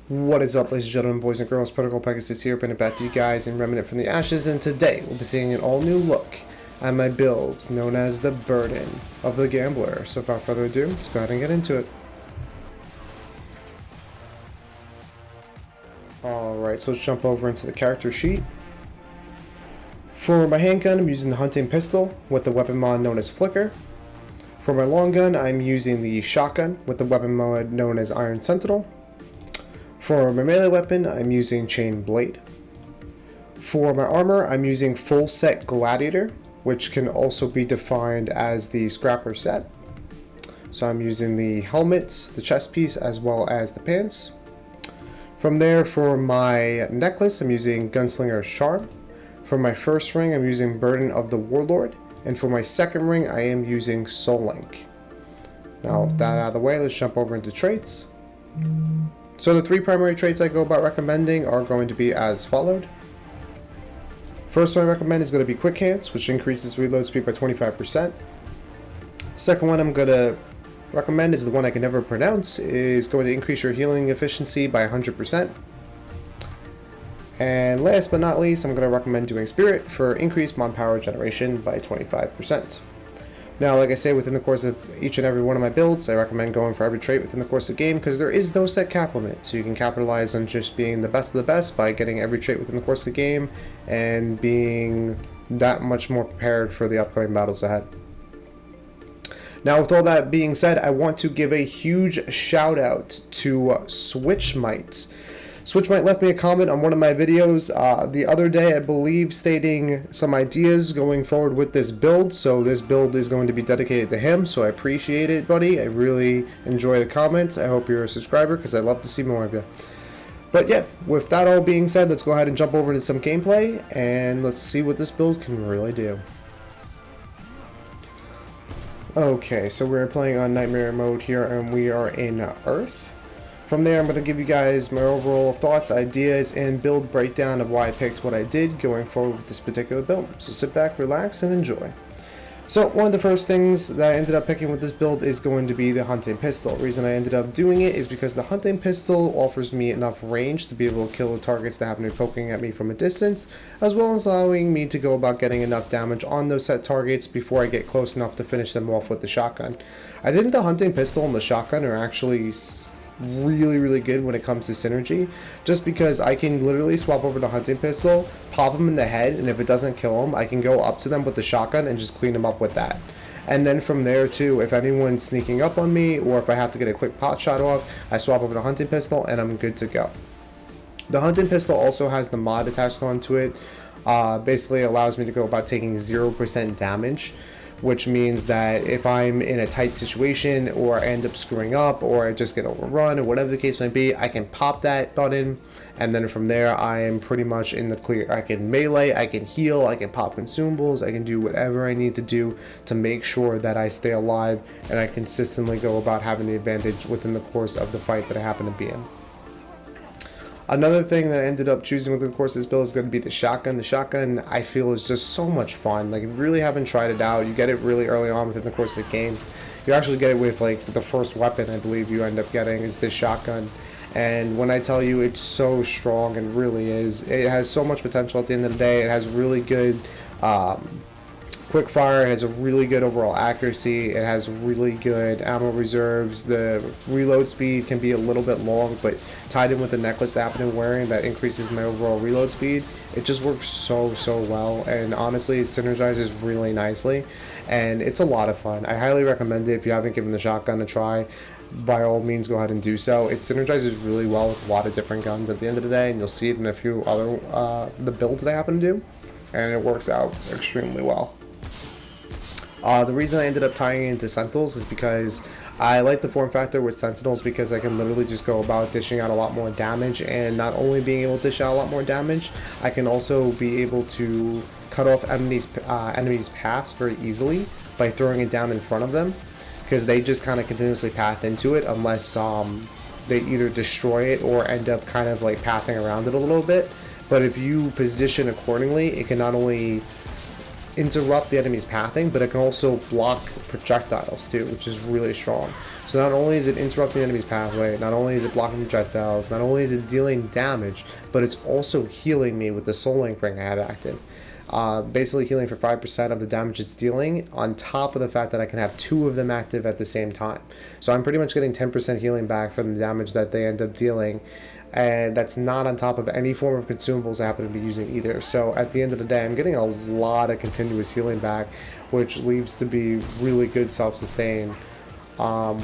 What is up, ladies and gentlemen, boys and girls? Protocol Pegasus here, bringing it back to you guys in Remnant from the Ashes, and today we'll be seeing an all-new look at my build, known as the Burden of the Gambler. So without further ado, let's go ahead and get into it. Alright, so let's jump over into the character sheet. For my handgun, I'm using the hunting pistol with the weapon mod known as Flicker. For my long gun, I'm using the shotgun with the weapon mod known as Iron Sentinel. For my melee weapon, I'm using Chain Blade. For my armor, I'm using Full Set Gladiator, which can also be defined as the Scrapper set. So I'm using the helmet, the chest piece, as well as the pants. From there, for my necklace, I'm using Gunslinger's Charm. For my first ring, I'm using Burden of the Warlord. And for my second ring, I am using Soul Link. Now, with that out of the way, let's jump over into traits. So the three primary traits I go about recommending are going to be as followed. First one I recommend is going to be Quick Hands, which increases reload speed by 25%. Second one I'm going to recommend is the one I can never pronounce, is going to increase your healing efficiency by 100%. And last but not least, I'm going to recommend doing Spirit for increased mod power generation by 25%. Now, like I say, within the course of each and every one of my builds, I recommend going for every trait within the course of the game because there is no set cap limit. So you can capitalize on just being the best of the best by getting every trait within the course of the game and being that much more prepared for the upcoming battles ahead. Now, with all that being said, I want to give a huge shout out to Switchmite. Switchmite left me a comment on one of my videos the other day, I believe, stating some ideas going forward with this build. So this build is going to be dedicated to him, so I appreciate it, buddy. I really enjoy the comments. I hope you're a subscriber because I'd love to see more of you. But yeah, with that all being said, let's go ahead and jump over into some gameplay and let's see what this build can really do. Okay, so we're playing on Nightmare mode here and we are in Earth. From there, I'm going to give you guys my overall thoughts, ideas, and build breakdown of why I picked what I did going forward with this particular build. So sit back, relax, and enjoy. So one of the first things that I ended up picking with this build is going to be the hunting pistol. The reason I ended up doing it is because the hunting pistol offers me enough range to be able to kill the targets that happen to be poking at me from a distance, as well as allowing me to go about getting enough damage on those set targets before I get close enough to finish them off with the shotgun. I think the hunting pistol and the shotgun are actually really good when it comes to synergy, just because I can literally swap over to hunting pistol, pop them in the head, and if it doesn't kill them, I can go up to them with the shotgun and just clean them up with that. And then from there too, if anyone's sneaking up on me or if I have to get a quick pot shot off, I swap over to hunting pistol and I'm good to go. The hunting pistol also has the mod attached onto it. Basically allows me to go about taking 0% damage, which means that if I'm in a tight situation or I end up screwing up or I just get overrun or whatever the case may be, I can pop that button and then from there I am pretty much in the clear. I can melee, I can heal, I can pop consumables, I can do whatever I need to do to make sure that I stay alive and I consistently go about having the advantage within the course of the fight that I happen to be in. Another thing that I ended up choosing with the course of this build is going to be the shotgun. The shotgun, I feel, is just so much fun. Like, if you really haven't tried it out, you get it really early on within the course of the game. You actually get it with, like, the first weapon I believe you end up getting is this shotgun. And when I tell you it's so strong, and really is, it has so much potential at the end of the day. It has really good quick fire, it has a really good overall accuracy, it has really good ammo reserves. The reload speed can be a little bit long, but tied in with the necklace that I've been wearing that increases my overall reload speed, it just works so well, and honestly it synergizes really nicely and it's a lot of fun. I highly recommend it. If you haven't given the shotgun a try, by all means go ahead and do so. It synergizes really well with a lot of different guns at the end of the day, and you'll see it in a few other the builds that I happen to do, and it works out extremely well. The reason I ended up tying it into Sentinels is because I like the form factor with Sentinels because I can literally just go about dishing out a lot more damage, and not only being able to dish out a lot more damage, I can also be able to cut off enemies' paths very easily by throwing it down in front of them, because they just kind of continuously path into it unless they either destroy it or end up kind of like pathing around it a little bit. But if you position accordingly, it can not only interrupt the enemy's pathing, but it can also block projectiles too, which is really strong. So not only is it interrupting the enemy's pathway, not only is it blocking projectiles, not only is it dealing damage, but it's also healing me with the Soul Link ring I have active. Basically healing for 5% of the damage it's dealing, on top of the fact that I can have 2 of them active at the same time. So I'm pretty much getting 10% healing back from the damage that they end up dealing, and that's not on top of any form of consumables I happen to be using either. So at the end of the day, I'm getting a lot of continuous healing back, which leaves to be really good self-sustain,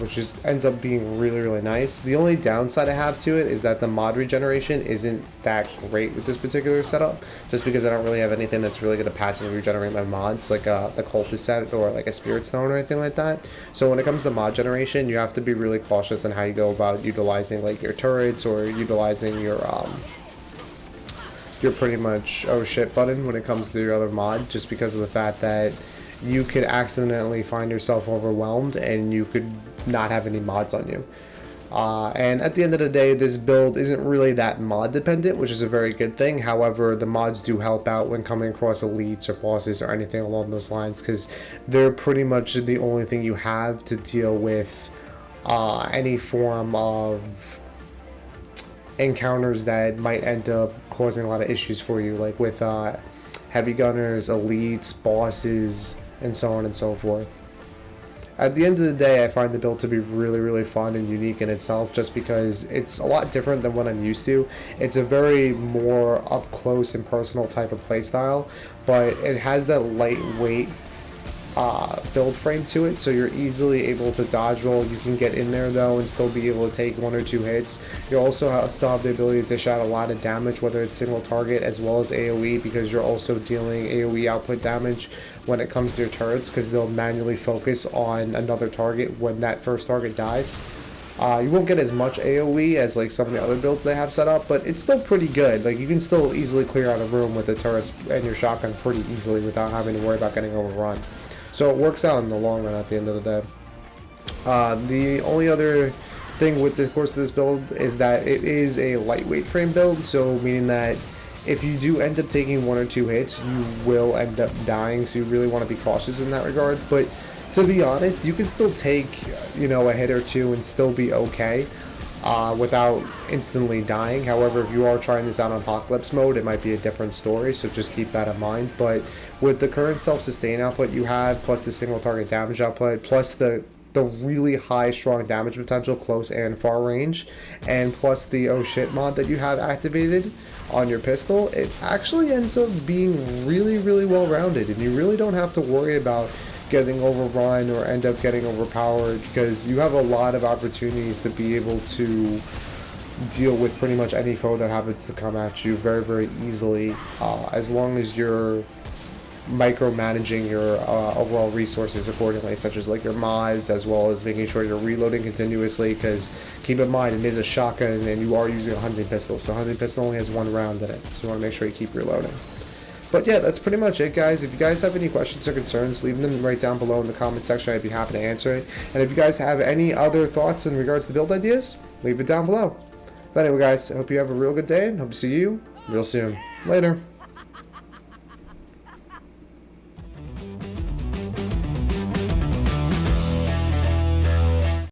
which ends up being really, really nice. The only downside I have to it is that the mod regeneration isn't that great with this particular setup, just because I don't really have anything that's really going to passively regenerate my mods, like the cultist set or like a spirit stone or anything like that. So when it comes to mod generation, you have to be really cautious on how you go about utilizing like your turrets or utilizing your pretty much oh shit button when it comes to your other mod, just because of the fact that you could accidentally find yourself overwhelmed and you could not have any mods on you. And at the end of the day, this build isn't really that mod dependent, which is a very good thing. However, the mods do help out when coming across elites or bosses or anything along those lines, because they're pretty much the only thing you have to deal with any form of encounters that might end up causing a lot of issues for you, like with heavy gunners, elites, bosses, and so on and so forth. At the end of the day, I find the build to be really, really fun and unique in itself, just because it's a lot different than what I'm used to. It's a very more up close and personal type of playstyle, but it has that lightweight build frame to it, so you're easily able to dodge roll. You can get in there though and still be able to take 1 or 2 hits. You also still have the ability to dish out a lot of damage, whether it's single target as well as AoE, because you're also dealing AoE output damage when it comes to your turrets, because they'll manually focus on another target when that first target dies. You won't get as much AoE as like some of the other builds they have set up, but it's still pretty good. Like, you can still easily clear out a room with the turrets and your shotgun pretty easily without having to worry about getting overrun. So it works out in the long run at the end of the day. The only other thing with the course of this build is that it is a lightweight frame build, so meaning that if you do end up taking 1 or 2 hits, you will end up dying, so you really want to be cautious in that regard. But to be honest, you can still take, you know, a hit or 2 and still be okay without instantly dying. However, if you are trying this out on Apocalypse mode, it might be a different story, so just keep that in mind. But with the current self-sustain output you have, plus the single target damage output, plus the really high strong damage potential close and far range, and plus the oh shit mod that you have activated on your pistol, it actually ends up being really, really well rounded, and you really don't have to worry about getting overrun or end up getting overpowered, because you have a lot of opportunities to be able to deal with pretty much any foe that happens to come at you very, very easily, as long as you're micromanaging your overall resources accordingly, such as like your mods, as well as making sure you're reloading continuously, because keep in mind it is a shotgun and you are using a hunting pistol, so a hunting pistol only has 1 round in it, so you want to make sure you keep reloading. But yeah, that's pretty much it, guys. If you guys have any questions or concerns, leave them right down below in the comment section. I'd be happy to answer it. And if you guys have any other thoughts in regards to build ideas, leave it down below. But anyway, guys, I hope you have a real good day, and hope to see you real soon. Later.